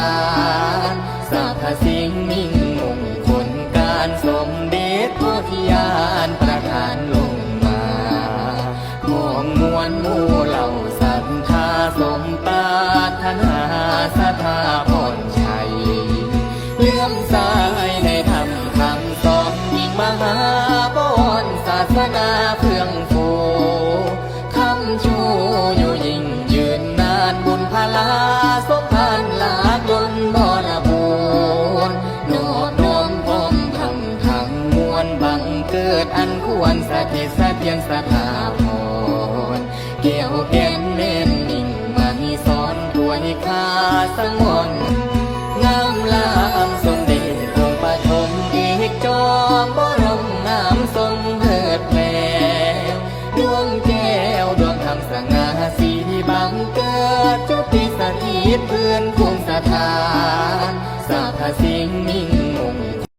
านสรรพสิ่งมิ่งมงคลการสมเด็จโพธิญาณประทานลงมาของมวลหมู่เหล่าศรัทธาสมปรารถนาสถาพรชัยเลื่อมใสในธรรมคำสอนยิ่งมหาบอนศาสนาเพื่องฟูคำชูอยู่ยิ่งยืนนานบุญพลาสมพันลากลบรบูรณ์โนดน้อมพร้อมทำทั้งมวลบังเกิดอันควรสถิตเสถียรสถาพรเกี่ยวแก่นเน้นนิ่งมามีสอนถวยคาสังวรงามลามสมเด็จองค์ปฐมเอกจอมบรมงามทรงเถิดแผ่ดวงแก้วดวงธรรมสง่าสีบังเกิดจุติสถิตเพื่อนภูมิสถานสรรพสิ่งมิ่ง